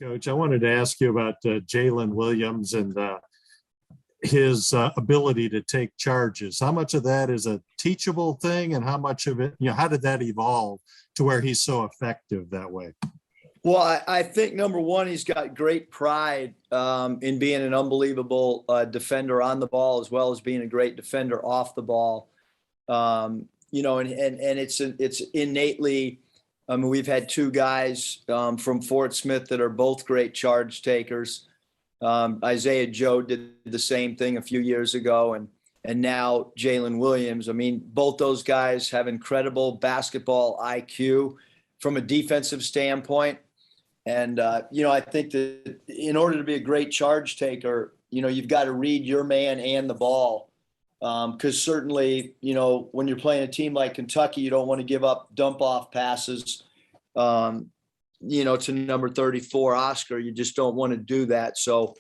Coach. I wanted to ask you about Jalen Williams and his ability to take charges. How much of that is a teachable thing, and how much of it, how did that evolve to where he's so effective that way? Well, I think number one, he's got great pride in being an unbelievable defender on the ball, as well as being a great defender off the ball. And it's innately. I mean, we've had two guys from Fort Smith that are both great charge takers. Isaiah Joe did the same thing a few years ago, and now Jalen Williams. I mean, both those guys have incredible basketball IQ from a defensive standpoint. And, I think that in order to be a great charge taker, you've got to read your man and the ball. Because certainly, when you're playing a team like Kentucky, you don't want to give up dump off passes, to number 34, Oscar. You just don't want to do that. So,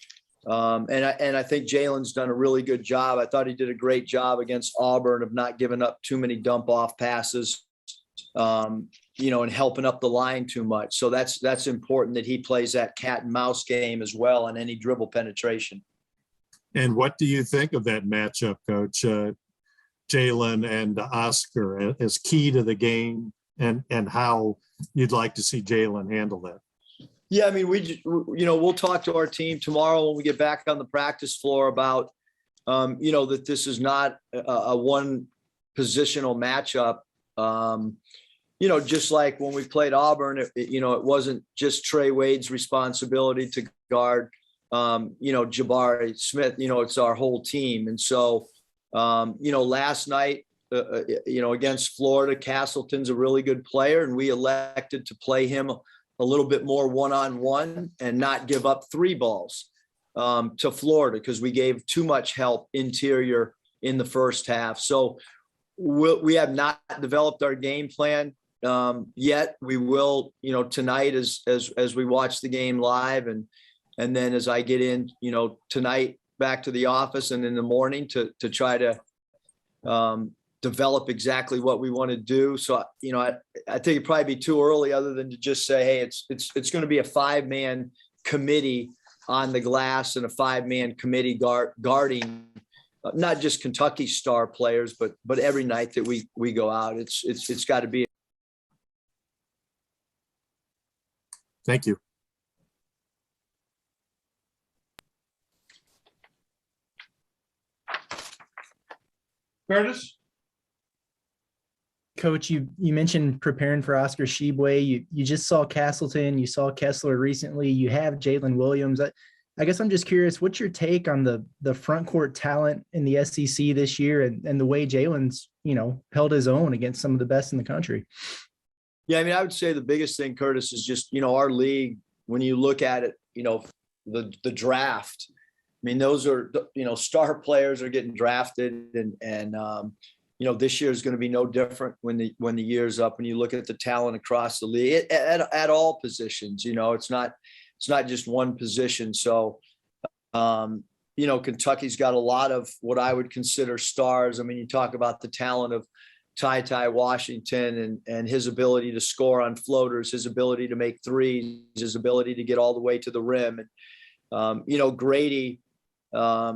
and I think Jalen's done a really good job. I thought he did a great job against Auburn of not giving up too many dump off passes, and helping up the line too much. So that's important that he plays that cat and mouse game as well on any dribble penetration. And what do you think of that matchup, Coach? Jalen and Oscar as key to the game, and how you'd like to see Jalen handle that? Yeah, I mean, we'll talk to our team tomorrow when we get back on the practice floor about, that this is not a one positional matchup. Just like when we played Auburn, it wasn't just Trey Wade's responsibility to guard, Jabari Smith, it's our whole team. And so, last night, against Florida, Castleton's a really good player, and we elected to play him a little bit more one-on-one and not give up three balls to Florida, because we gave too much help interior in the first half. So we have not developed our game plan yet. We will, tonight as we watch the game live, and then as I get in, tonight back to the office and in the morning to try to develop exactly what we want to do. So, I think it'd probably be too early other than to just say, hey, it's going to be a 5-man committee on the glass and a 5-man committee guarding not just Kentucky star players, but every night that we go out, it's got to be. Thank you. Curtis? Coach, you mentioned preparing for Oscar Tshiebwe. You just saw Castleton. You saw Kessler recently. You have Jalen Williams. I guess I'm just curious, what's your take on the front court talent in the SEC this year, and the way Jalen's, held his own against some of the best in the country? Yeah, I mean, I would say the biggest thing, Curtis, is just, our league, when you look at it, the draft, I mean, those are, star players are getting drafted, and this year is going to be no different when the year's up. When you look at the talent across the league at all positions, it's not just one position. So, Kentucky's got a lot of what I would consider stars. I mean, you talk about the talent of Ty Washington and his ability to score on floaters, his ability to make threes, his ability to get all the way to the rim. And, Grady, I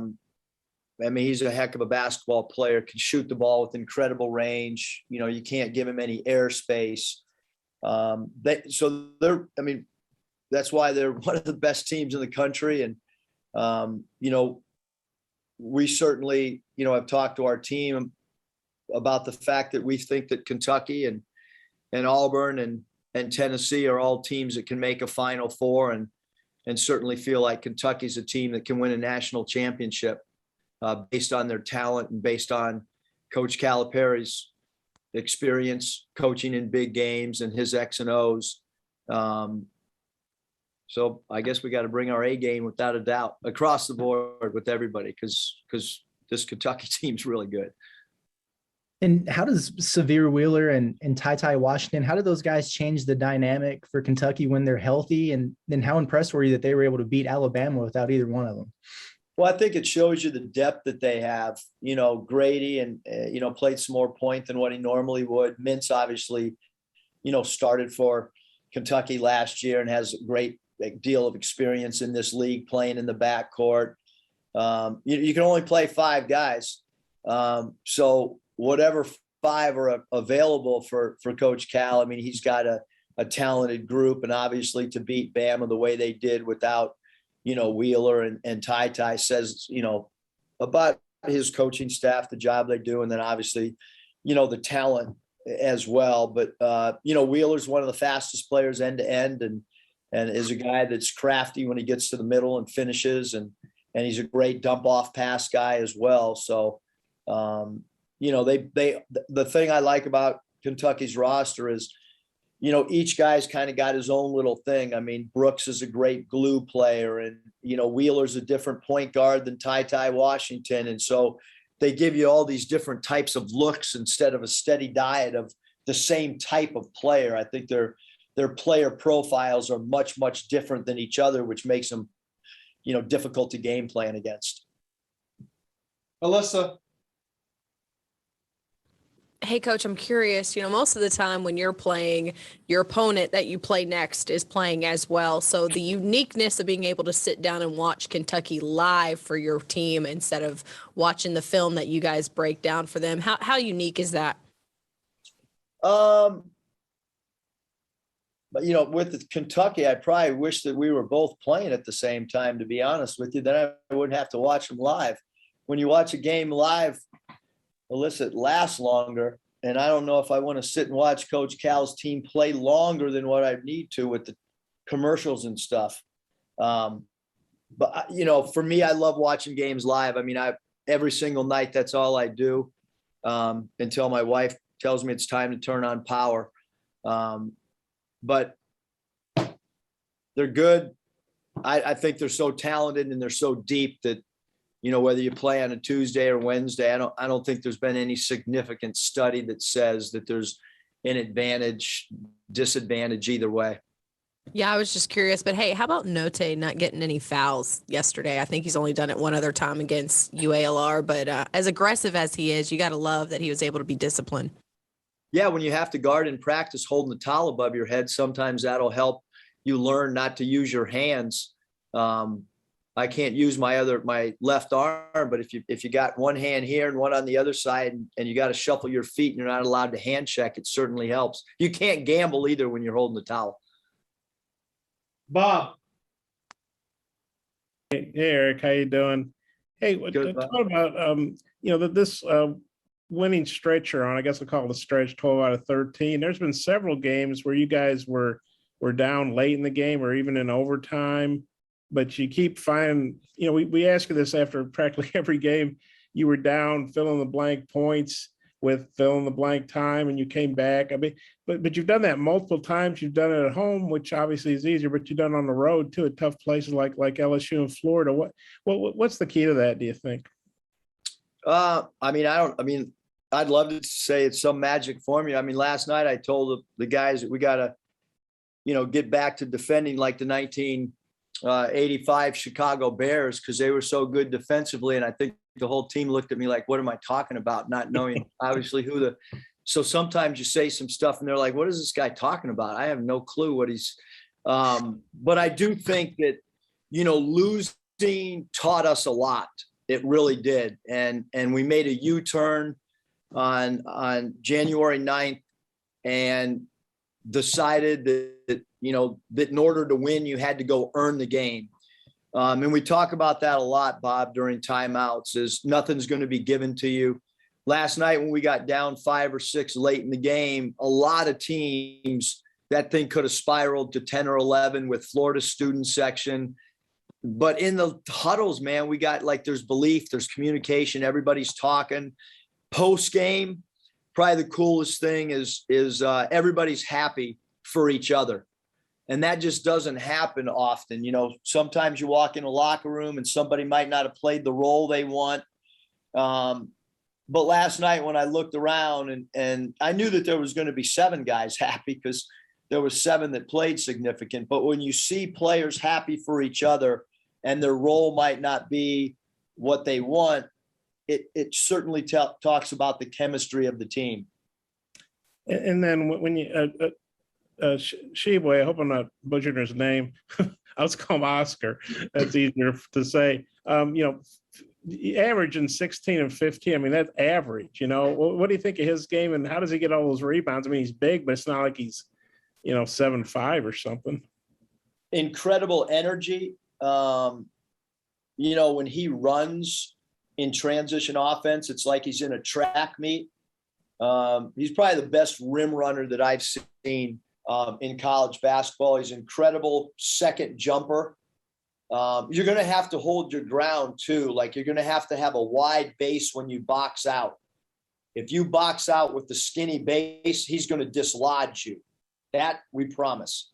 mean, he's a heck of a basketball player, can shoot the ball with incredible range. You can't give him any airspace. That's why they're one of the best teams in the country. And, we certainly, have talked to our team about the fact that we think that Kentucky and Auburn and Tennessee are all teams that can make a Final Four, and certainly feel like Kentucky's a team that can win a national championship based on their talent and based on Coach Calipari's experience coaching in big games and his X and O's. So I guess we got to bring our A game without a doubt across the board with everybody, because this Kentucky team's really good. And how does Severe Wheeler and Ty Washington, how do those guys change the dynamic for Kentucky when they're healthy? And then how impressed were you that they were able to beat Alabama without either one of them? Well, I think it shows you the depth that they have. Grady and played some more point than what he normally would. Mintz obviously, started for Kentucky last year and has great deal of experience in this league playing in the backcourt. You can only play 5 guys. So whatever 5 are available for Coach Cal, I mean, he's got a talented group, and obviously to beat Bama the way they did without, Wheeler and Ty says, about his coaching staff, the job they do, and then obviously, the talent as well. But, Wheeler's one of the fastest players end to end, and is a guy that's crafty when he gets to the middle and finishes, and he's a great dump off pass guy as well. So, the thing I like about Kentucky's roster is, each guy's kind of got his own little thing. I mean, Brooks is a great glue player, and, Wheeler's a different point guard than Ty Washington. And so they give you all these different types of looks instead of a steady diet of the same type of player. I think their player profiles are much, much different than each other, which makes them, difficult to game plan against. Alyssa. Hey, Coach, I'm curious, most of the time when you're playing, your opponent that you play next is playing as well. So the uniqueness of being able to sit down and watch Kentucky live for your team instead of watching the film that you guys break down for them, how unique is that? But, with Kentucky, I probably wish that we were both playing at the same time, to be honest with you. Then I wouldn't have to watch them live. When you watch a game live, Alyssa, it lasts longer. And I don't know if I want to sit and watch Coach Cal's team play longer than what I need to with the commercials and stuff. But, for me, I love watching games live. I mean, every single night, that's all I do until my wife tells me it's time to turn on power. But they're good. I think they're so talented and they're so deep that, whether you play on a Tuesday or Wednesday, I don't think there's been any significant study that says that there's an advantage, disadvantage either way. Yeah, I was just curious, but hey, how about Notae not getting any fouls yesterday? I think he's only done it one other time against UALR, but as aggressive as he is, you got to love that he was able to be disciplined. Yeah, when you have to guard in practice holding the towel above your head, sometimes that'll help you learn not to use your hands. I can't use my left arm, but if you got one hand here and one on the other side and you got to shuffle your feet and you're not allowed to hand check, it certainly helps. You can't gamble either when you're holding the towel. Bob. Hey, Eric, how you doing? Hey, what about this winning stretch you're on? I guess I'll call it a stretch, 12 out of 13. There's been several games where you guys were down late in the game or even in overtime, but you keep finding, we ask you this after practically every game. You were down fill in the blank points with fill in the blank time, and you came back. I mean, but you've done that multiple times. You've done it at home, which obviously is easier, but you've done it on the road too, at tough places like LSU and Florida. What's the key to that, do you think? I'd love to say it's some magic formula. I mean, last night I told the guys that we got to, get back to defending like the 1985 Chicago Bears, because they were so good defensively. And I think the whole team looked at me like, what am I talking about? Not knowing obviously so sometimes you say some stuff and they're like, what is this guy talking about? I have no clue what he's, but I do think that, losing taught us a lot. It really did. And we made a U-turn on January 9th and decided that in order to win, you had to go earn the game. And we talk about that a lot, Bob, during timeouts, is nothing's going to be given to you. Last night, when we got down 5 or 6 late in the game, a lot of teams, that thing could have spiraled to 10 or 11 with Florida's student section. But in the huddles, man, we got there's belief, there's communication, everybody's talking. Post game, probably the coolest thing is everybody's happy for each other. And that just doesn't happen often. Sometimes you walk in a locker room and somebody might not have played the role they want. But last night when I looked around and I knew that there was going to be 7 guys happy because there was 7 that played significant. But when you see players happy for each other and their role might not be what they want, it certainly talks about the chemistry of the team. And then when you Tshiebwe, I hope I'm not butchering his name. I'll just call him Oscar. That's easier to say. Averaging 16 and 15. I mean, that's average. What do you think of his game, and how does he get all those rebounds? I mean, he's big, but it's not like he's 7'5" or something. Incredible energy. When he runs in transition offense, it's like he's in a track meet. He's probably the best rim runner that I've seen in college basketball. He's an incredible second jumper. You're going to have to hold your ground too. Like, you're going to have a wide base when you box out. If you box out with the skinny base, he's going to dislodge you. That we promise.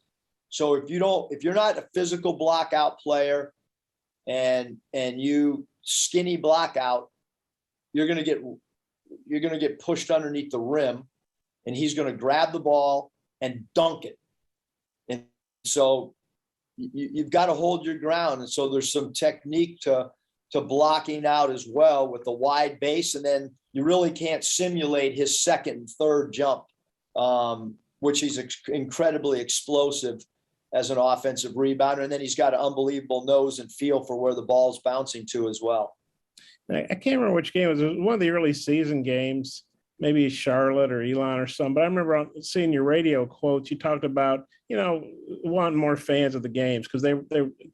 So if you're not a physical block out player and you skinny block out, you're going to get pushed underneath the rim, and he's going to grab the ball and dunk it. And so you've got to hold your ground. And so there's some technique to blocking out as well with the wide base. And then you really can't simulate his second and third jump, which he's incredibly explosive as an offensive rebounder. And then he's got an unbelievable nose and feel for where the ball's bouncing to as well. I can't remember which game it was. It was one of the early season games, maybe Charlotte or Elon or something. But I remember seeing your radio quotes. You talked about, wanting more fans of the games because they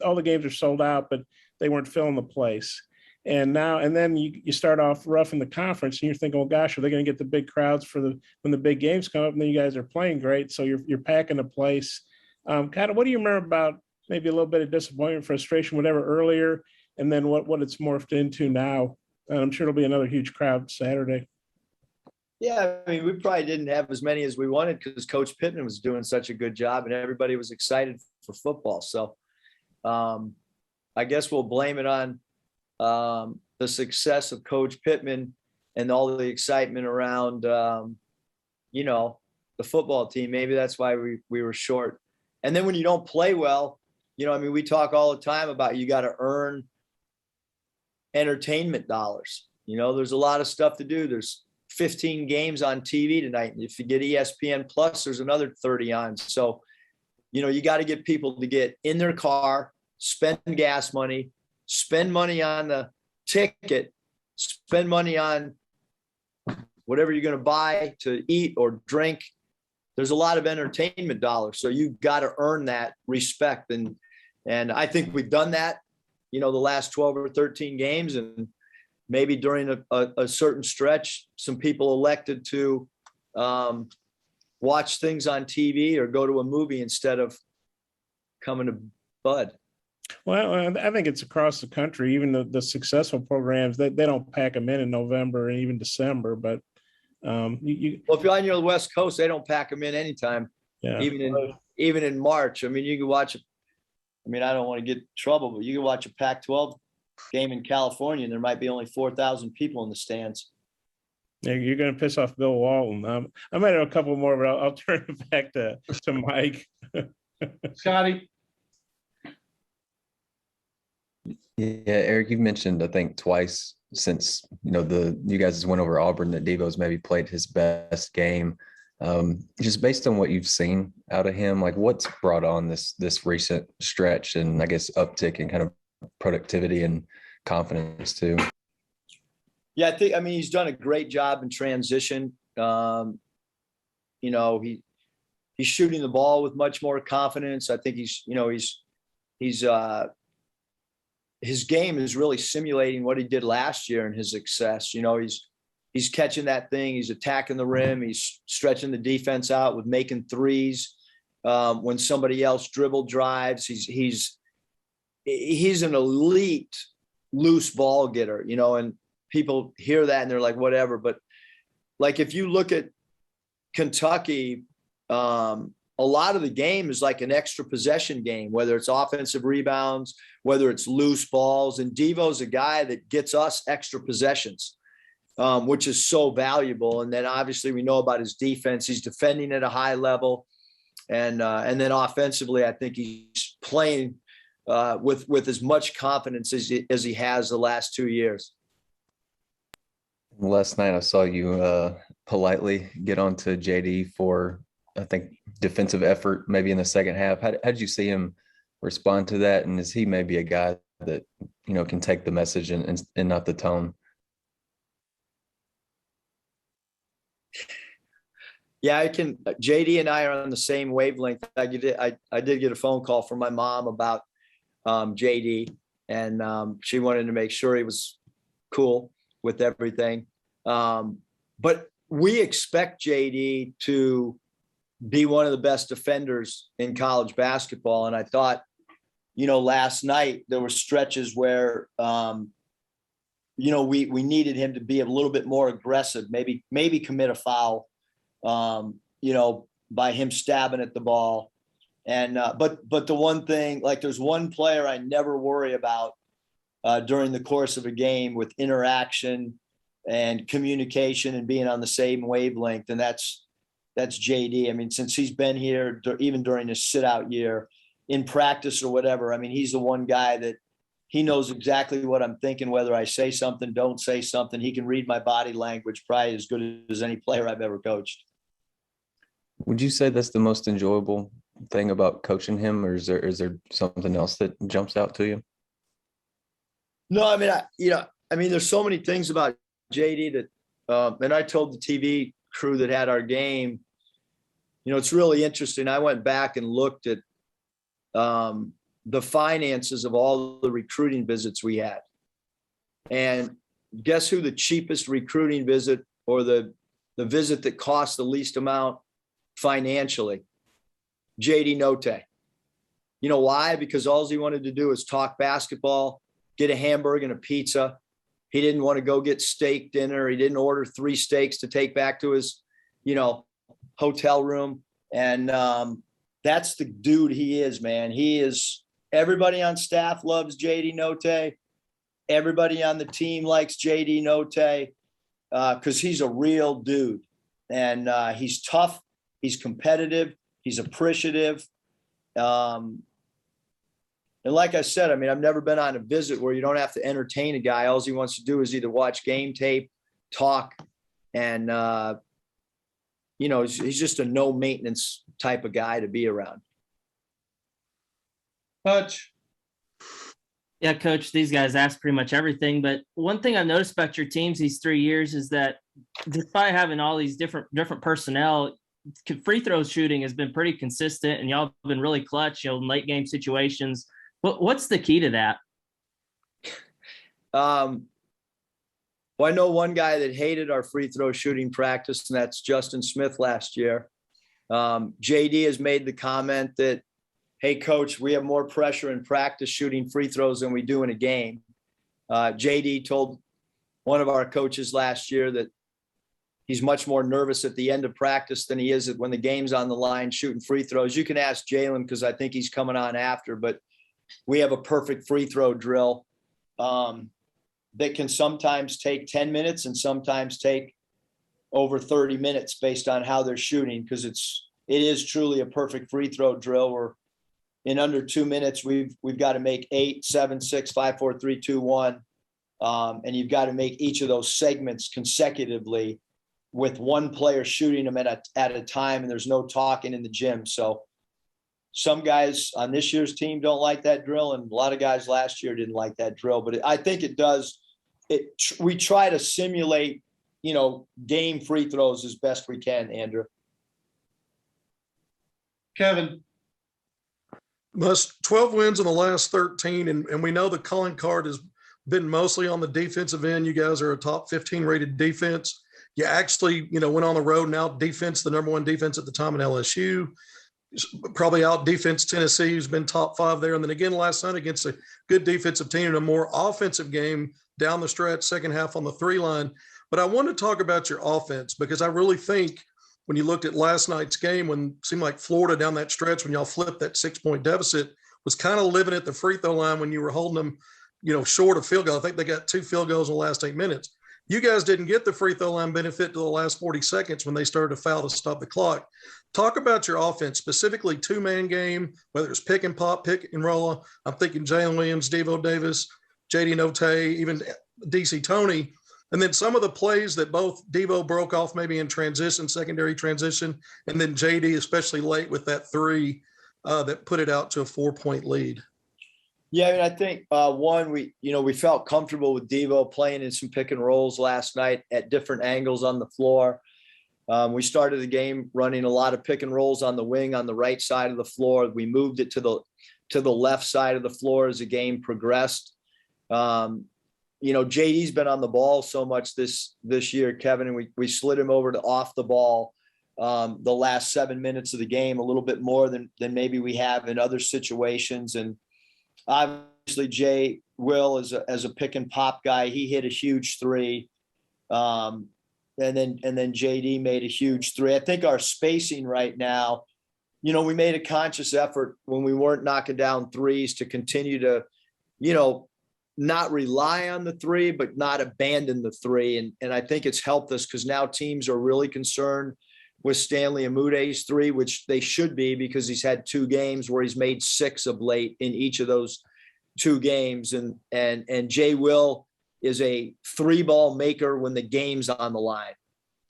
all the games are sold out, but they weren't filling the place. And then you start off rough in the conference, and you're thinking, well, gosh, are they going to get the big crowds when the big games come up? And then you guys are playing great, so you're packing the place. Kind of, what do you remember about maybe a little bit of disappointment, frustration, whatever earlier, and then what it's morphed into now? And I'm sure it'll be another huge crowd Saturday. Yeah, I mean, we probably didn't have as many as we wanted because Coach Pittman was doing such a good job, and everybody was excited for football. So I guess we'll blame it on the success of Coach Pittman and all the excitement around, the football team. Maybe that's why we were short. And then when you don't play well, we talk all the time about you got to earn entertainment dollars. There's a lot of stuff to do. There's 15 games on TV tonight. And if you get ESPN Plus, there's another 30 on. So, you got to get people to get in their car, spend gas money, spend money on the ticket, spend money on whatever you're going to buy to eat or drink. There's a lot of entertainment dollars. So you got to earn that respect. And I think we've done that, the last 12 or 13 games. And maybe during a certain stretch, some people elected to watch things on TV or go to a movie instead of coming to Bud. Well, I think it's across the country. Even the successful programs, they don't pack them in November and even December. But well, if you're on your West Coast, they don't pack them in anytime. Yeah. Even in March. I mean, you can watch. I mean, I don't want to get in trouble, but you can watch a Pac-12 game in California, and there might be only 4,000 people in the stands. Yeah, you're going to piss off Bill Walton. I might have a couple more, but I'll turn it back to Mike. Scotty. Yeah, Eric, you've mentioned, I think, twice since, you guys went over Auburn that Devo's maybe played his best game. Just based on what you've seen out of him, like what's brought on this recent stretch and I guess uptick in kind of productivity and confidence too? Yeah, he's done a great job in transition. He's shooting the ball with much more confidence. I think his game is really simulating what he did last year and his success. He's catching that thing. He's attacking the rim. He's stretching the defense out with making threes. When somebody else dribble drives, he's an elite loose ball getter, and people hear that and they're like, whatever. But like, if you look at Kentucky, a lot of the game is like an extra possession game, whether it's offensive rebounds, whether it's loose balls. And Devo's a guy that gets us extra possessions, which is so valuable. And then obviously we know about his defense. He's defending at a high level. And then offensively, I think he's playing with as much confidence as he has the last 2 years. Last night I saw you politely get onto JD for, I think, defensive effort maybe in the second half. How did you see him respond to that? And is he maybe a guy that, can take the message and not the tone? Yeah, JD and I are on the same wavelength. I did get a phone call from my mom about JD, and she wanted to make sure he was cool with everything. But we expect JD to be one of the best defenders in college basketball. And I thought, last night there were stretches where, we needed him to be a little bit more aggressive, maybe commit a foul, by him stabbing at the ball. And, but the one thing, like there's one player I never worry about during the course of a game with interaction and communication and being on the same wavelength. And that's JD. I mean, since he's been here, even during his sit out year in practice or whatever, I mean, he's the one guy that he knows exactly what I'm thinking, whether I say something, don't say something. He can read my body language probably as good as any player I've ever coached. Would you say that's the most enjoyable thing about coaching him, or is there something else that jumps out to you? No, I mean, there's so many things about JD that, and I told the TV crew that had our game, it's really interesting. I went back and looked at the finances of all the recruiting visits we had. And guess who the cheapest recruiting visit, or the visit that cost the least amount financially? JD Notae. You know why? Because all he wanted to do is talk basketball, get a hamburger and a pizza. He didn't want to go get steak dinner. He didn't order 3 steaks to take back to his, hotel room. And that's the dude he is, man. Everybody on staff loves JD Notae. Everybody on the team likes JD Notae because he's a real dude. And he's tough. He's competitive. He's appreciative. And like I said, I mean, I've never been on a visit where you don't have to entertain a guy. All he wants to do is either watch game tape, talk, and, he's just a no maintenance type of guy to be around. Coach. Yeah, Coach, these guys ask pretty much everything. But one thing I've noticed about your teams these 3 years is that despite having all these different personnel, free throw shooting has been pretty consistent, and y'all have been really clutch, in late game situations. What's the key to that? Well, I know one guy that hated our free throw shooting practice, and that's Justin Smith last year. JD has made the comment that, hey, Coach, we have more pressure in practice shooting free throws than we do in a game. JD told one of our coaches last year that he's much more nervous at the end of practice than he is when the game's on the line shooting free throws. You can ask Jalen because I think he's coming on after, but we have a perfect free throw drill that can sometimes take 10 minutes and sometimes take over 30 minutes based on how they're shooting, because it is truly a perfect free throw drill where in under 2 minutes we've got to make 8, 7, 6, 5, 4, 3, 2, 1. And you've got to make each of those segments consecutively with one player shooting them at a time, and there's no talking in the gym. So some guys on this year's team don't like that drill, and a lot of guys last year didn't like that drill. But I think it does. We try to simulate, game free throws as best we can, Andrew. Kevin. 12 wins in the last 13, and we know the calling card has been mostly on the defensive end. You guys are a top 15 rated defense. You actually, went on the road and out defense, the number 1 defense at the time in LSU, probably out defense Tennessee, who's been top 5 there. And then again last night against a good defensive team in a more offensive game down the stretch, second half on the 3 line. But I want to talk about your offense, because I really think when you looked at last night's game, when it seemed like Florida down that stretch, when y'all flipped that 6-point deficit, was kind of living at the free throw line when you were holding them, short of field goal. I think they got 2 field goals in the last 8 minutes. You guys didn't get the free throw line benefit to the last 40 seconds when they started to foul to stop the clock. Talk about your offense, specifically 2-man game, whether it's pick and pop, pick and roll. I'm thinking Jalen Williams, Devo Davis, JD Notae, even DC Tony. And then some of the plays that both Devo broke off maybe in transition, secondary transition, and then JD, especially late with that three that put it out to a 4-point lead. Yeah, I mean, I think one, we felt comfortable with Devo playing in some pick and rolls last night at different angles on the floor. We started the game running a lot of pick and rolls on the wing on the right side of the floor. We moved it to the left side of the floor as the game progressed. JD's been on the ball so much this year, Kevin, and we slid him over to off the ball the last 7 minutes of the game, a little bit more than maybe we have in other situations. And obviously Jay Will as a pick and pop guy, he hit a huge three. And then JD made a huge three. I think our spacing right now, we made a conscious effort when we weren't knocking down threes to continue to, not rely on the three, but not abandon the three. And I think it's helped us because now teams are really concerned with Stanley Amude's three, which they should be because he's had 2 games where he's made 6 of late in each of those 2 games. And Jay Will is a 3-ball maker when the game's on the line.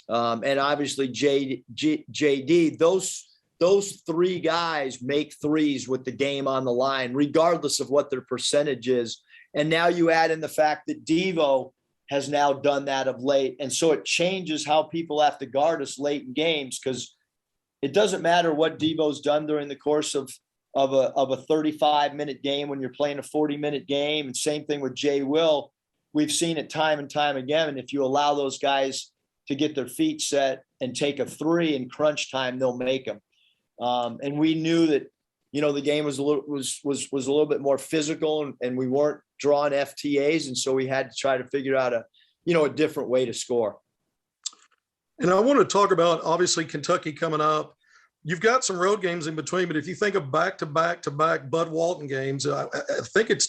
And obviously JD, those 3 guys make threes with the game on the line, regardless of what their percentage is. And now you add in the fact that Devo has now done that of late. And so it changes how people have to guard us late in games, because it doesn't matter what Devo's done during the course of a 35-minute game when you're playing a 40-minute game. And same thing with Jay Will. We've seen it time and time again. And if you allow those guys to get their feet set and take a three in crunch time, they'll make them. And we knew that, the game was a little bit more physical and we weren't drawing FTAs. And so we had to try to figure out a different way to score. And I want to talk about, obviously, Kentucky coming up. You've got some road games in between, but if you think of back-to-back Bud Walton games, I think it's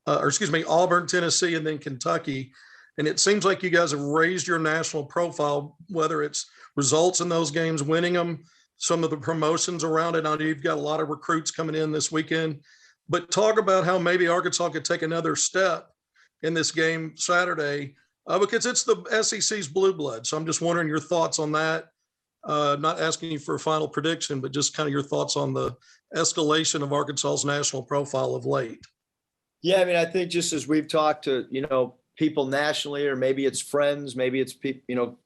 Auburn, Tennessee, and then Kentucky. And it seems like you guys have raised your national profile, whether it's results in those games, winning them, some of the promotions around it. I know you've got a lot of recruits coming in this weekend, but talk about how maybe Arkansas could take another step in this game Saturday because it's the SEC's blue blood. So I'm just wondering your thoughts on that. Not asking you for a final prediction, but just kind of your thoughts on the escalation of Arkansas's national profile of late. Yeah, I mean, I think just as we've talked to, people nationally, or maybe it's friends, maybe it's people,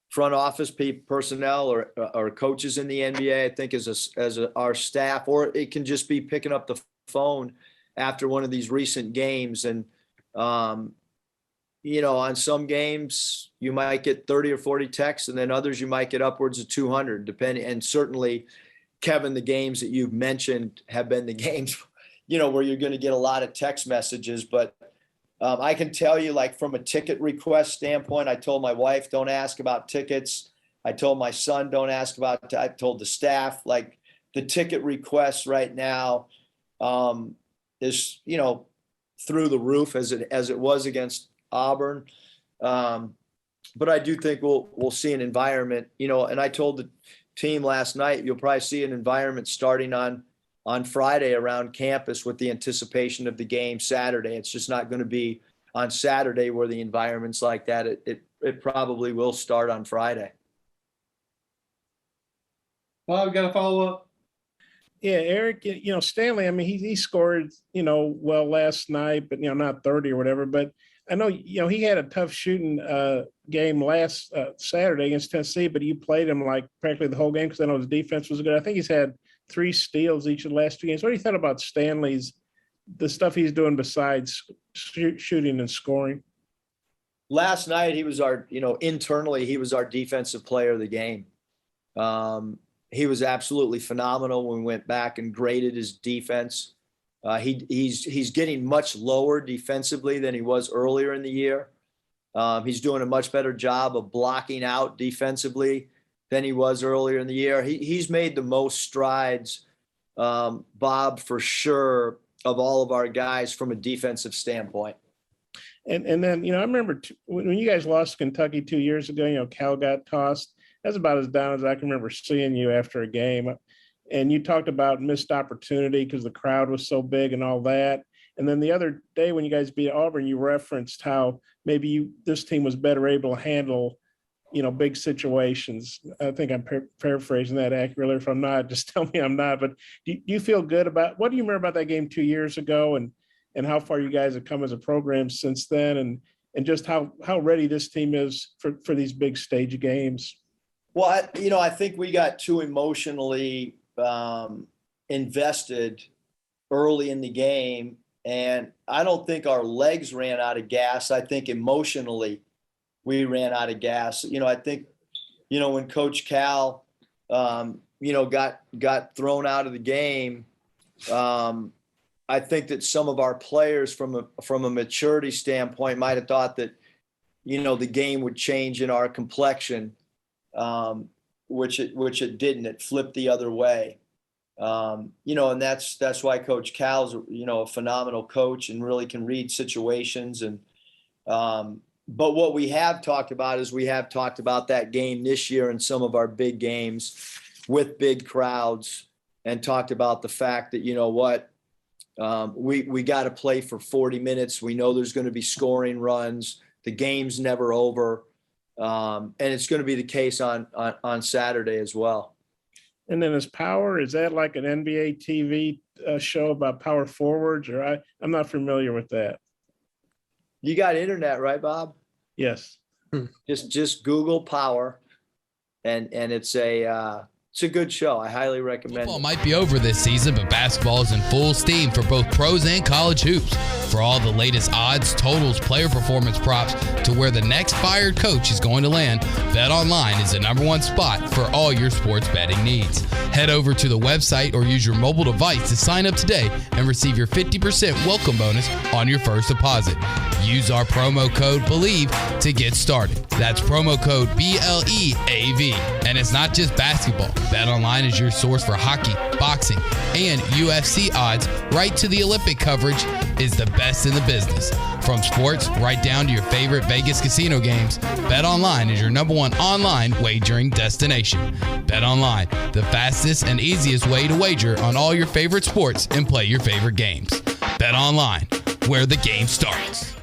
front office personnel or coaches in the NBA, I think as our staff, or it can just be picking up the phone after one of these recent games. And, on some games you might get 30 or 40 texts, and then others you might get upwards of 200, depending. And certainly, Kevin, the games that you've mentioned have been the games, where you're going to get a lot of text messages. But I can tell you, like, from a ticket request standpoint, I told my wife, don't ask about tickets. I told my son, don't ask about, I told the staff, like, the ticket requests right now is, through the roof as it was against Auburn. But I do think we'll see an environment, and I told the team last night, you'll probably see an environment starting on Friday around campus with the anticipation of the game Saturday. It's just not going to be on Saturday where the environment's like that. It probably will start on Friday. Well, we got a follow up. Yeah, Eric, Stanley, I mean, he scored, well last night, but, not 30 or whatever. But I know, he had a tough shooting game last Saturday against Tennessee, but you played him like practically the whole game because I know his defense was good. I think he's had 3 steals each of the last 2 games. What do you think about the stuff he's doing besides shooting and scoring? Last night, he was internally, he was our defensive player of the game. He was absolutely phenomenal when we went back and graded his defense. He's getting much lower defensively than he was earlier in the year. He's doing a much better job of blocking out defensively than he was earlier in the year. He's made the most strides, Bob, for sure, of all of our guys from a defensive standpoint. And then, I remember when you guys lost to Kentucky 2 years ago, Cal got tossed. That's about as down as I can remember seeing you after a game. And you talked about missed opportunity because the crowd was so big and all that. And then the other day when you guys beat Auburn, you referenced how maybe this team was better able to handle, big situations. I think I'm paraphrasing that accurately. If I'm not, just tell me I'm not. But do you feel good about, what do you remember about that game 2 years ago, and how far you guys have come as a program since then, and just how ready this team is for these big stage games? Well, I think we got too emotionally invested early in the game, and I don't think our legs ran out of gas. I think emotionally we ran out of gas. I think, when Coach Cal, got thrown out of the game, I think that some of our players from a maturity standpoint might have thought that, the game would change in our complexion, which it didn't. It flipped the other way. And that's why Coach Cal's, a phenomenal coach and really can read situations. And, but what we have talked about is we have talked about that game this year and some of our big games with big crowds, and talked about the fact that, we got to play for 40 minutes. We know there's going to be scoring runs. The game's never over. And it's going to be the case on Saturday as well. And then is that like an NBA TV show about power forwards, or I'm not familiar with that. You got internet, right, Bob? Yes. Just Google Power, and it's a good show. I highly recommend Football it. might be over this season, but basketball is in full steam for both pros and college hoops. For all the latest odds, totals, player performance props, to where the next fired coach is going to land, BetOnline is the #1 spot for all your sports betting needs. Head over to the website or use your mobile device to sign up today and receive your 50% welcome bonus on your first deposit. Use our promo code BELIEVE to get started. That's promo code BLEAV. And it's not just basketball. BetOnline is your source for hockey, boxing, and UFC odds, right to the Olympic coverage, is the best in the business. From sports right down to your favorite Vegas casino games, BetOnline is your #1 online wagering destination. BetOnline, the fastest and easiest way to wager on all your favorite sports and play your favorite games. BetOnline, where the game starts.